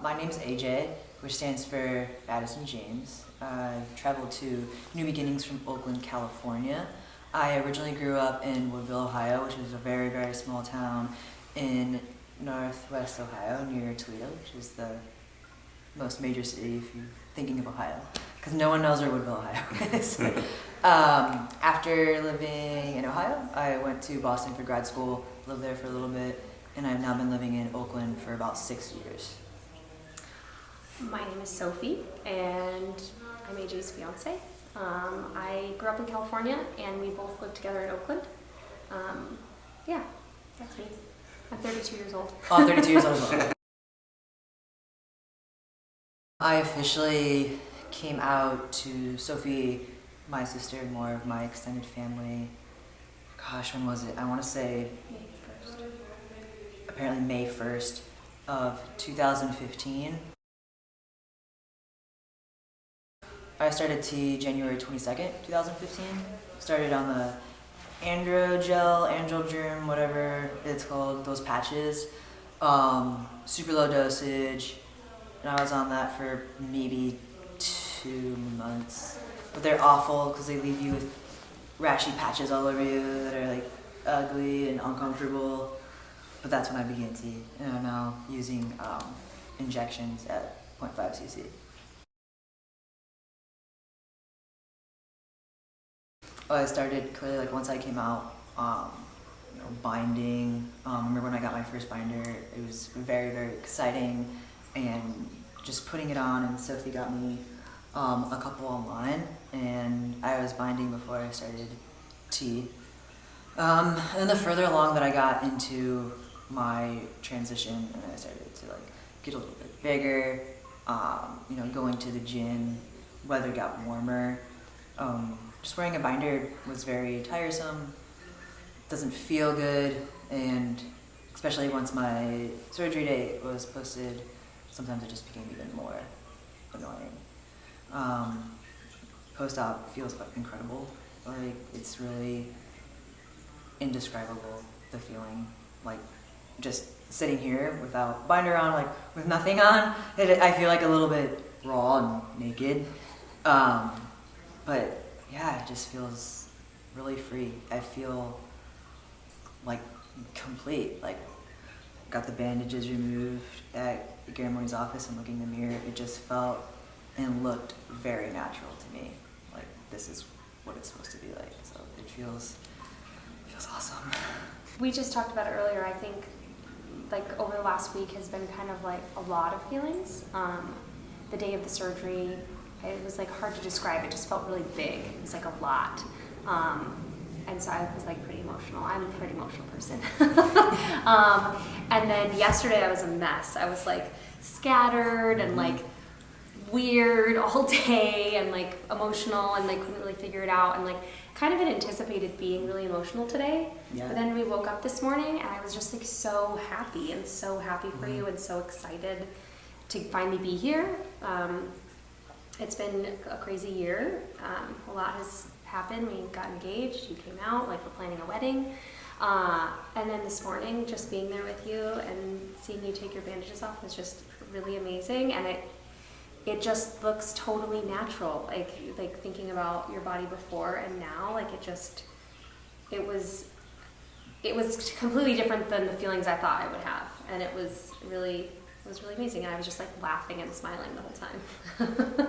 My name's AJ, which stands for Addison James. I've traveled to New Beginnings from Oakland, California. I originally grew up in Woodville, Ohio, which is a very, very small town in northwest Ohio near Toledo, which is the most major city if you're thinking of Ohio, because no one knows where Woodville, Ohio is. After living in Ohio, I went to Boston for grad school, lived there for a little bit, and I've now been living in Oakland for about 6 years. My name is Sophie, and I'm AJ's fiance. I grew up in California, and we both lived together in Oakland. Yeah, that's me. I'm 32 years old. Oh, I'm 32 years old as well. I officially came out to Sophie, my sister, and more of my extended family. Gosh, when was it? I want to say May 1st. Apparently May 1st of 2015. I started tea January 22nd, 2015. Started on the Androgerm, whatever it's called, those patches. Super low dosage. And I was on that for maybe 2 months. But they're awful because they leave you with rashy patches all over you that are like ugly and uncomfortable. But that's when I began tea. And I'm now using injections at 0.5 cc. I started clearly like once I came out, binding. I remember when I got my first binder, it was very, very exciting, and just putting it on. And Sophie got me a couple online, and I was binding before I started tea. And the further along that I got into my transition, and I started to like get a little bit bigger, going to the gym, weather got warmer. Just wearing a binder was very tiresome, doesn't feel good, and especially once my surgery date was posted, sometimes it just became even more annoying. Post-op feels incredible. Like, it's really indescribable, the feeling. Like, just sitting here without binder on, like with nothing on, I feel like a little bit raw and naked. But yeah, it just feels really free. I feel like complete. Like, got the bandages removed at Grandma's office and looking in the mirror, it just felt and looked very natural to me. Like, this is what it's supposed to be like. So it feels awesome. We just talked about it earlier. I think like over the last week has been kind of like a lot of feelings. The day of the surgery, it was like hard to describe. It just felt really big. It was like a lot. And so I was like pretty emotional. I'm a pretty emotional person. And then yesterday I was a mess. I was like scattered and like weird all day and like emotional and like couldn't really figure it out and like kind of had anticipated being really emotional today. Yeah. But then we woke up this morning and I was just like so happy for you and so excited to finally be here. It's been a crazy year. A lot has happened. We got engaged, you came out, like we're planning a wedding. And then this morning, just being there with you and seeing you take your bandages off was just really amazing. And it just looks totally natural. Like thinking about your body before and now, like it was completely different than the feelings I thought I would have. And it was really amazing, and I was just like laughing and smiling the whole time.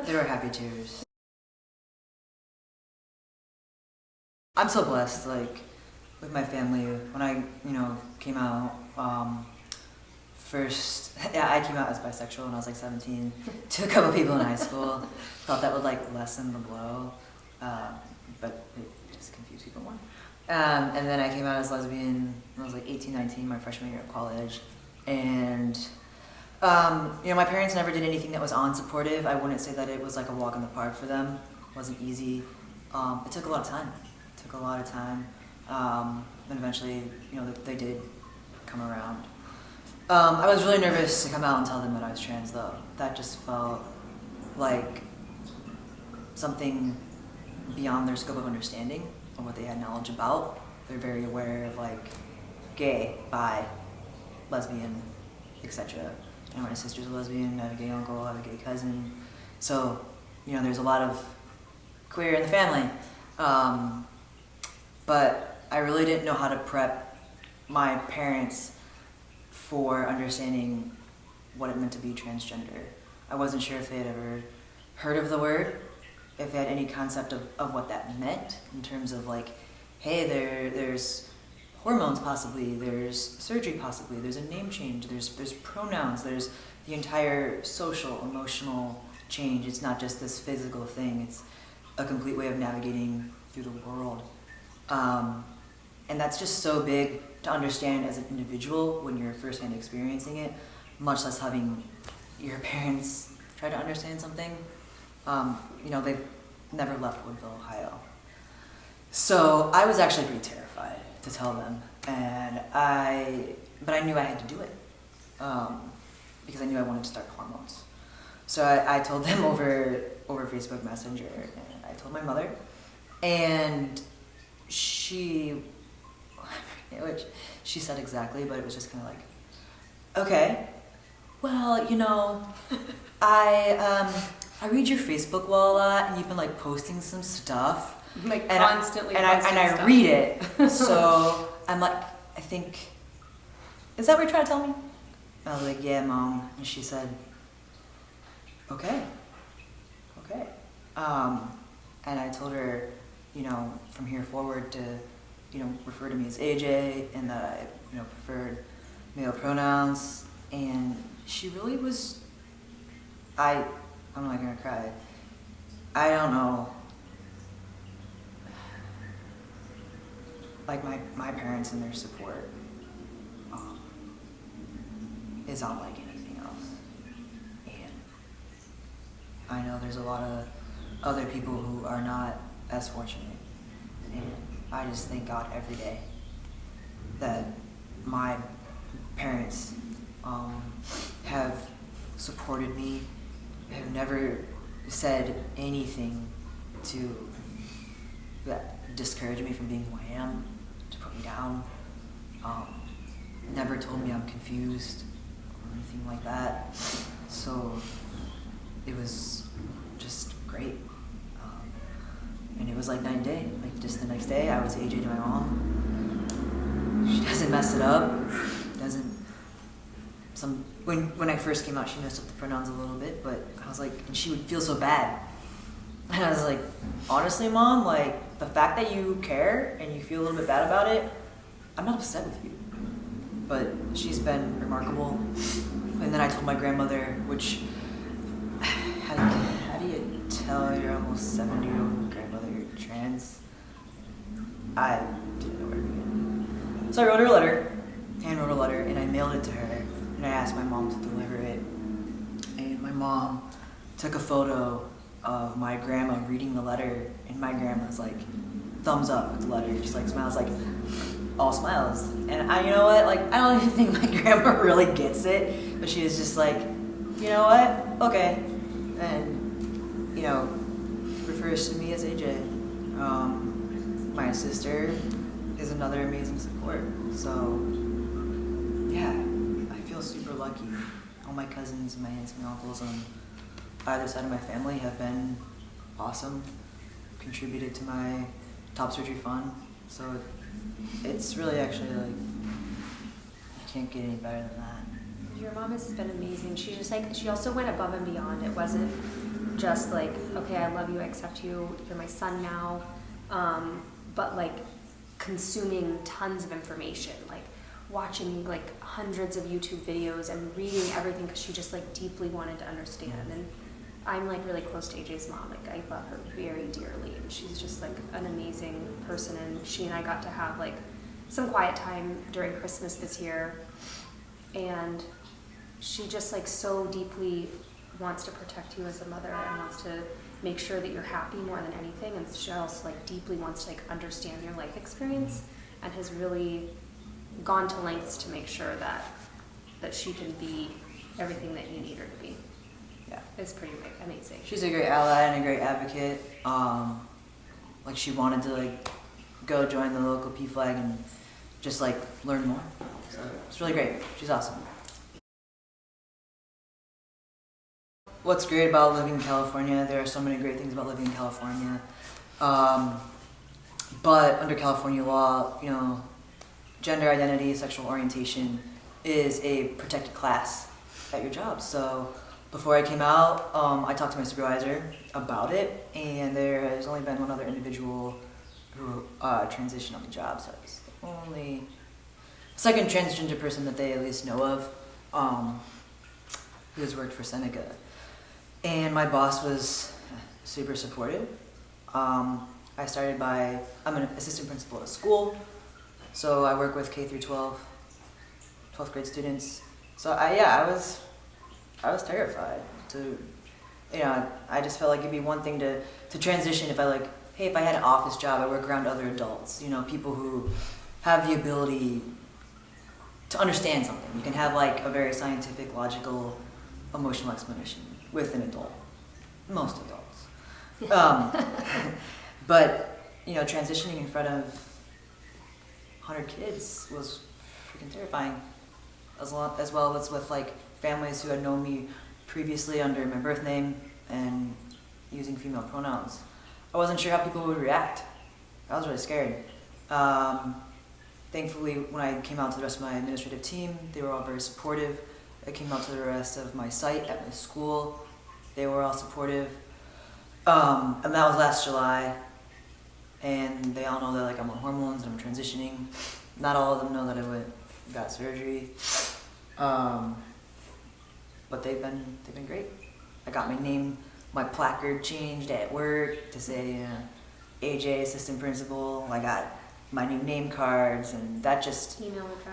They were happy tears. I'm so blessed, like, with my family. When I, came out, first, I came out as bisexual when I was like 17 to a couple people in high school. Thought that would like lessen the blow, but it just confused people more. And then I came out as lesbian when I was like 18, 19, my freshman year of college. And my parents never did anything that was unsupportive. I wouldn't say that it was like a walk in the park for them. It wasn't easy. It took a lot of time. And eventually, they did come around. I was really nervous to come out and tell them that I was trans, though. That just felt like something beyond their scope of understanding of what they had knowledge about. They're very aware of like gay, bi, lesbian, etc. and my sister's a lesbian, I have a gay uncle, I have a gay cousin. So, you know, there's a lot of queer in the family. But I really didn't know how to prep my parents for understanding what it meant to be transgender. I wasn't sure if they had ever heard of the word, if they had any concept of what that meant in terms of like, hey, there's hormones possibly, there's surgery possibly, there's a name change, there's pronouns, there's the entire social, emotional change. It's not just this physical thing, it's a complete way of navigating through the world. And that's just so big to understand as an individual when you're firsthand experiencing it, much less having your parents try to understand something. You know, they've never left Woodville, Ohio. So I was actually pretty terrified to tell them, but I knew I had to do it because I knew I wanted to start hormones. So I told them over Facebook Messenger, and I told my mother, and she said exactly, but it was just kind of like, okay, well, you know, I read your Facebook wall a lot, and you've been like posting some stuff. Like and constantly I read it, so I'm like, I think, is that what you're trying to tell me? I was like, yeah, Mom. And she said, okay. And I told her, you know, from here forward to, you know, refer to me as AJ, and that I, you know, preferred male pronouns. And she really was, I'm not gonna cry. I don't know. Like my parents and their support is unlike anything else. And I know there's a lot of other people who are not as fortunate. And I just thank God every day that my parents have supported me, have never said anything to discourage me from being who I am, to put me down. Never told me I'm confused or anything like that. So it was just great. And it was like night and day. Like just the next day, I was AJ to my mom. She doesn't mess it up. When I first came out, she messed up the pronouns a little bit, but I was like, and she would feel so bad. And I was like, honestly, Mom, like the fact that you care and you feel a little bit bad about it, I'm not upset with you. But she's been remarkable. And then I told my grandmother, which, how do you tell your almost 70-year-old grandmother you're trans? I didn't know where to begin. So I wrote her a letter, handwrote a letter, and I mailed it to her. And I asked my mom to deliver it. And my mom took a photo of my grandma reading the letter, and my grandma's like, thumbs up with the letter, just like smiles, like all smiles. And you know what, like I don't even think my grandma really gets it, but she was just like, you know what, okay, and you know, refers to me as AJ. My sister is another amazing support. So yeah, I feel super lucky. All my cousins and my aunts and uncles on either side of my family have been awesome, contributed to my top surgery fund. So it's really actually like, you can't get any better than that. Your mom has been amazing. She just like, she also went above and beyond. It wasn't just like, okay, I love you, I accept you, you're my son now, but like consuming tons of information, like watching like hundreds of YouTube videos and reading everything because she just like deeply wanted to understand. And I'm like really close to AJ's mom. Like I love her very dearly, and she's just like an amazing person. And she and I got to have like some quiet time during Christmas this year, and she just like so deeply wants to protect you as a mother and wants to make sure that you're happy more than anything. And she also like deeply wants to like understand your life experience, and has really gone to lengths to make sure that she can be everything that you need her to be. Yeah, it's pretty amazing. She's a great ally and a great advocate. Like she wanted to like go join the local PFLAG and just like learn more. So it's really great. She's awesome. what's great about living in California, there are so many great things about living in California. But under California law, you know, gender identity, sexual orientation is a protected class at your job. So before I came out, I talked to my supervisor about it, and there has only been one other individual who transitioned on the job. So it's the only second transgender person that they at least know of who has worked for Seneca. And my boss was super supportive. I'm an assistant principal at a school, so I work with K through 12th grade students. So I was terrified to, you know, I just felt like it'd be one thing to transition if I had an office job, I work around other adults, you know, people who have the ability to understand something. You can have like a very scientific, logical, emotional explanation with an adult, most adults. But, you know, transitioning in front of 100 kids was freaking terrifying, as well as with like families who had known me previously under my birth name and using female pronouns. I wasn't sure how people would react. I was really scared. Thankfully, when I came out to the rest of my administrative team, they were all very supportive. I came out to the rest of my site at my school. They were all supportive. And that was last July. And they all know that like I'm on hormones and I'm transitioning. Not all of them know that I got surgery. But they've been great. I got my placard changed at work to say AJ assistant principal. I got my new name cards, and that just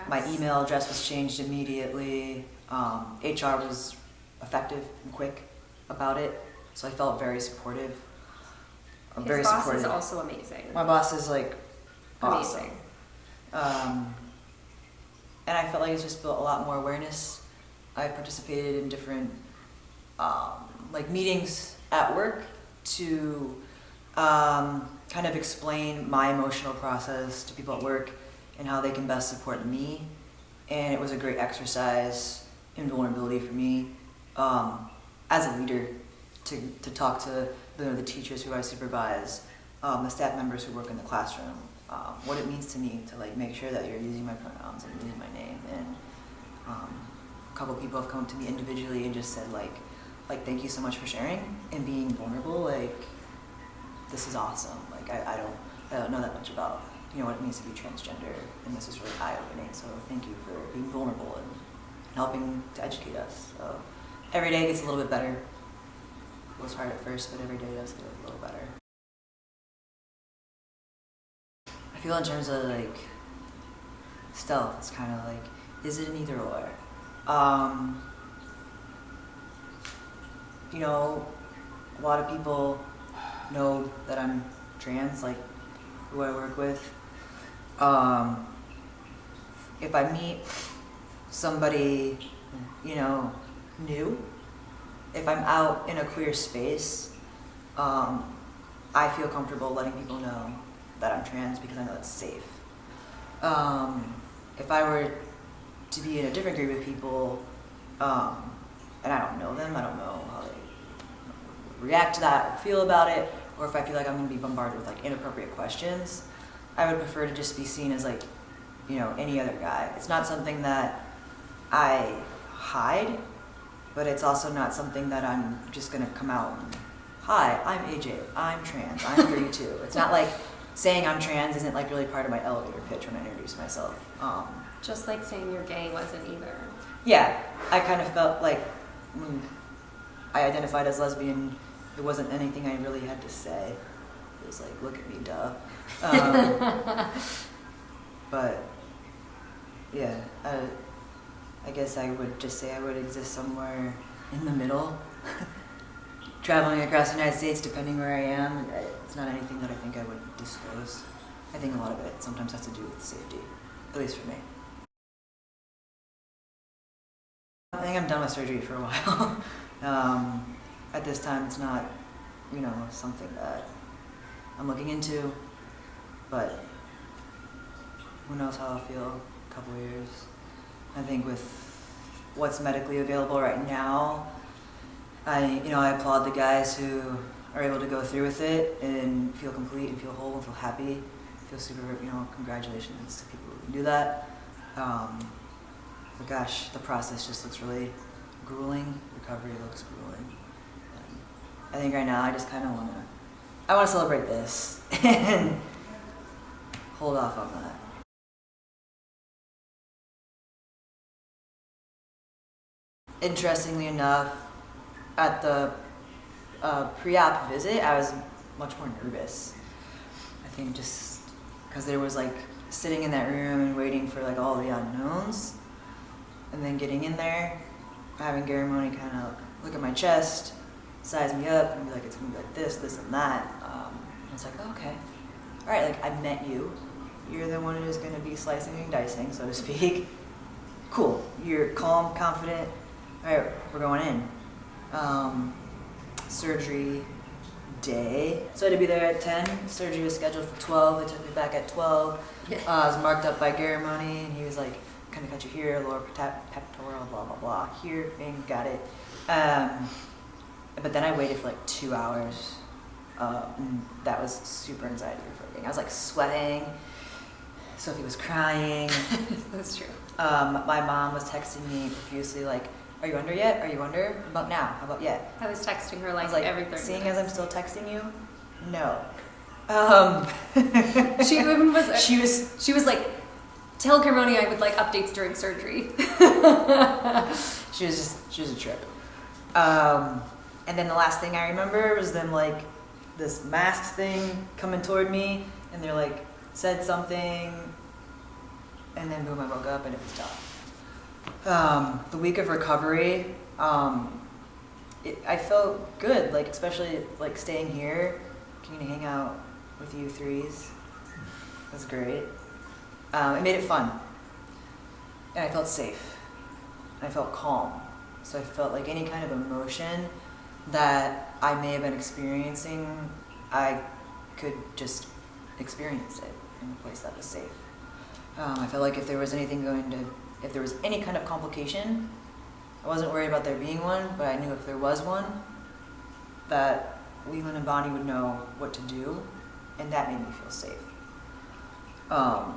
my email address was changed immediately. HR was effective and quick about it, so I felt very supportive. His boss is also amazing. My boss is like awesome. Amazing. And I felt like it's just built a lot more awareness. I participated in different like meetings at work to kind of explain my emotional process to people at work and how they can best support me. And it was a great exercise in vulnerability for me as a leader to talk to the teachers who I supervise, the staff members who work in the classroom, what it means to me to like make sure that you're using my pronouns and using my name. And a couple people have come to me individually and just said like thank you so much for sharing and being vulnerable. Like, this is awesome. Like I don't know that much about, you know, what it means to be transgender, and this is really eye-opening. So thank you for being vulnerable and helping to educate us. So every day gets a little bit better. It was hard at first, but every day does get a little better. I feel in terms of like stealth, it's kind of like, is it an either or? You know, a lot of people know that I'm trans, like who I work with. If I meet somebody, you know, new, if I'm out in a queer space, I feel comfortable letting people know that I'm trans because I know it's safe. If I were to be in a different group of people, and I don't know them, I don't know how they react to that or feel about it, or if I feel like I'm going to be bombarded with like inappropriate questions, I would prefer to just be seen as like, you know, any other guy. It's not something that I hide, but it's also not something that I'm just going to come out and, hi, I'm AJ, I'm trans, I'm 32. It's not like saying I'm trans isn't like really part of my elevator pitch when I introduce myself. Just like saying you're gay wasn't either. Yeah, I kind of felt like when I identified as lesbian, there wasn't anything I really had to say. It was like, look at me, duh. But yeah, I guess I would just say I would exist somewhere in the middle, traveling across the United States depending where I am. It's not anything that I think I would disclose. I think a lot of it sometimes has to do with safety, at least for me. I think I'm done with surgery for a while. At this time, it's not, you know, something that I'm looking into, but who knows how I'll feel in a couple of years. I think with what's medically available right now, I applaud the guys who are able to go through with it and feel complete and feel whole and feel happy, feel super, congratulations to people who can do that. But gosh, the process just looks really grueling. Recovery looks grueling. I think right now I just kind of want to celebrate this and hold off on that. Interestingly enough, at the pre-op visit, I was much more nervous. I think just because there was like sitting in that room and waiting for like all the unknowns, and then getting in there, having Garamoni kind of look at my chest, size me up, and be like, it's gonna be like this, and that. And it's like, okay, all right, like I met you. You're the one who's gonna be slicing and dicing, so to speak. Cool. You're calm, confident. All right, we're going in. Surgery day. So I had to be there at 10. Surgery was scheduled for 12. They took me back at 12. I was marked up by Garamoni, and he was like, kind of cut you here, lower pectoral, blah, blah, blah. Here, and got it. But then I waited for like 2 hours. And that was super anxiety provoking. I was like sweating. Sophie was crying. That's true. My mom was texting me profusely like, are you under yet? Are you under? How about now? How about yet? I was texting her I like, was like every 30 seeing minutes. as I'm still texting you, no. She even was. She was. She was like, tell Carmoni I would like updates during surgery. She was a trip. And then the last thing I remember was them like this mask thing coming toward me, and they're like said something, and then boom, I woke up and it was tough. The week of recovery, I felt good, like especially like staying here, getting to hang out with you threes. It was great. It made it fun, and I felt safe. I felt calm, so I felt like any kind of emotion that I may have been experiencing, I could just experience it in a place that was safe. I felt like if there was any kind of complication, I wasn't worried about there being one, but I knew if there was one, that Leland and Bonnie would know what to do, and that made me feel safe. And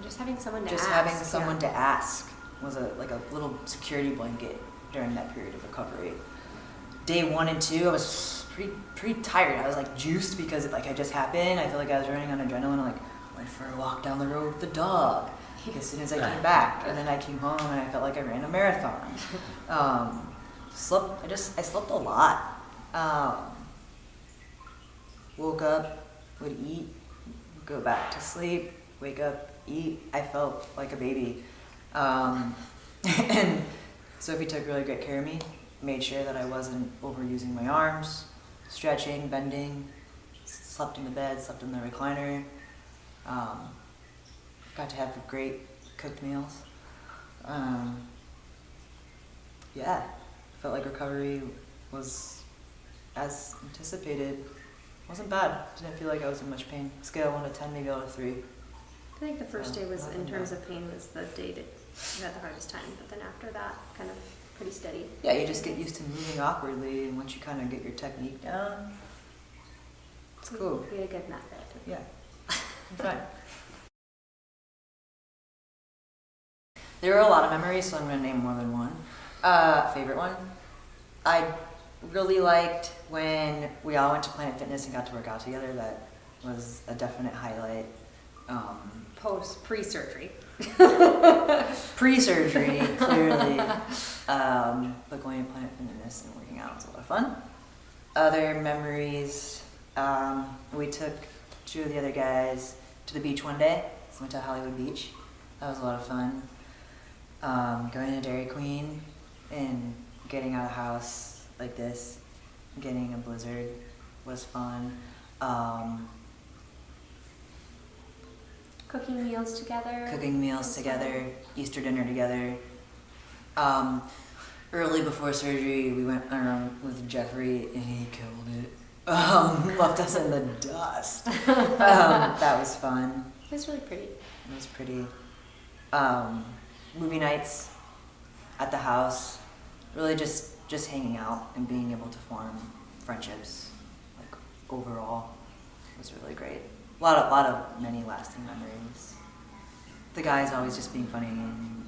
just having someone to Just ask. having someone to ask was a little security blanket during that period of recovery. Day 1 and 2, I was pretty tired. I was like juiced because it had just happened. I felt like I was running on adrenaline. Like went for a walk down the road with the dog as soon as I came back, and then I came home and I felt like I ran a marathon. I slept a lot. Woke up, would eat, go back to sleep, wake up, eat. I felt like a baby. And Sophie took really great care of me, made sure that I wasn't overusing my arms, stretching, bending, slept in the bed, slept in the recliner. Got to have great cooked meals. Felt like recovery was as anticipated. Wasn't bad. Didn't feel like I was in much pain. Scale 1 to 10, maybe out of 3. I think the first day was, in terms of pain, was the day that you had the hardest time. But then after that, kind of pretty steady. Yeah, you just get used to moving awkwardly, and once you kind of get your technique down, it's cool. We had a good method. Yeah, fine. There were a lot of memories, so I'm going to name more than one. Favorite one? I really liked when we all went to Planet Fitness and got to work out together. That was a definite highlight. Pre-surgery. Pre-surgery, clearly. But going to Planet Fitness and working out was a lot of fun. Other memories, we took 2 of the other guys to the beach one day. So we went to Hollywood Beach. That was a lot of fun. Going to Dairy Queen and getting out of the house like this, getting a blizzard was fun. Cooking meals together. Easter dinner together. Early before surgery, we went around with Jeffrey and he killed it. Left us in the dust. That was fun. It was really pretty. It was pretty. Movie nights at the house really just hanging out and being able to form friendships, like overall, was really great. A lot of many lasting memories. The guys always just being funny and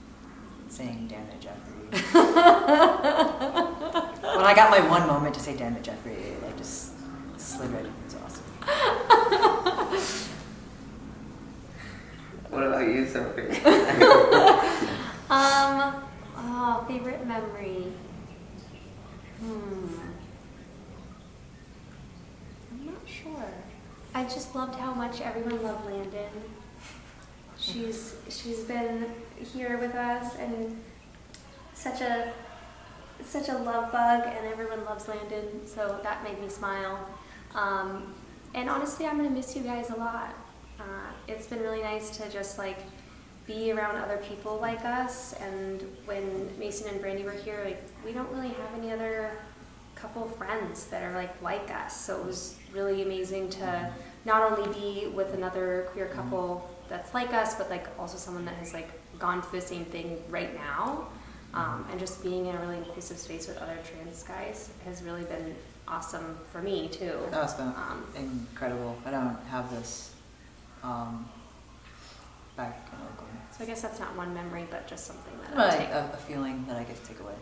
saying "damn it, Jeffrey." When I got my one moment to say "damn it, Jeffrey," it like just slid right in. It was awesome. What about you, Sophie? Favorite memory. I'm not sure. I just loved how much everyone loved Landon. She's been here with us and such a love bug, and everyone loves Landon, so that made me smile. And honestly, I'm gonna miss you guys a lot. It's been really nice to just like be around other people like us, and when Mason and Brandy were here, like we don't really have any other couple friends that are like us, so it was really amazing to not only be with another queer couple that's like us, but like also someone that has like gone through the same thing right now, and just being in a really inclusive space with other trans guys has really been awesome for me too. That was been incredible. I don't have this back in Oakland. So I guess that's not one memory, but just something that But I take. a feeling that I get to take away.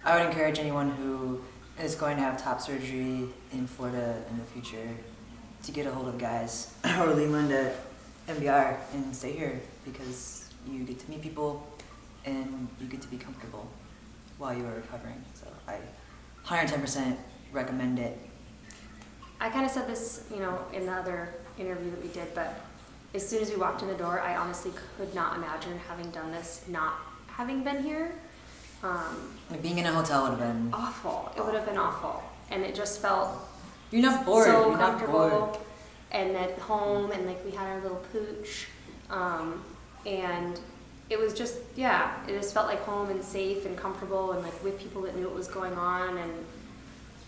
I would encourage anyone who is going to have top surgery in Florida in the future to get a hold of guys or Leland at NBR and stay here, because you get to meet people and you get to be comfortable while you are recovering. So I 110% recommend it. I kind of said this, in the other interview that we did, but as soon as we walked in the door, I honestly could not imagine having done this not having been here. Like being in a hotel would have been Awful. It would have been awful. And it just felt You're not bored. so You're not comfortable. bored. And at home, and like we had our little pooch. And it was just, it just felt like home and safe and comfortable, and like with people that knew what was going on and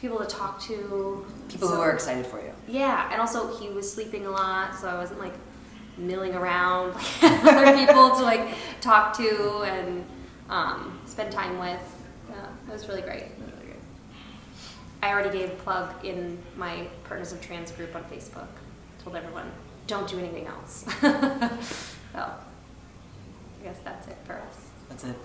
people to talk to. People who are excited for you. Yeah, and also he was sleeping a lot, so I wasn't like milling around like other people to like talk to and spend time with. It was really great. It was really great. I already gave a plug in my Partners of Trans group on Facebook. Told everyone, don't do anything else. So I guess that's it for us. That's it.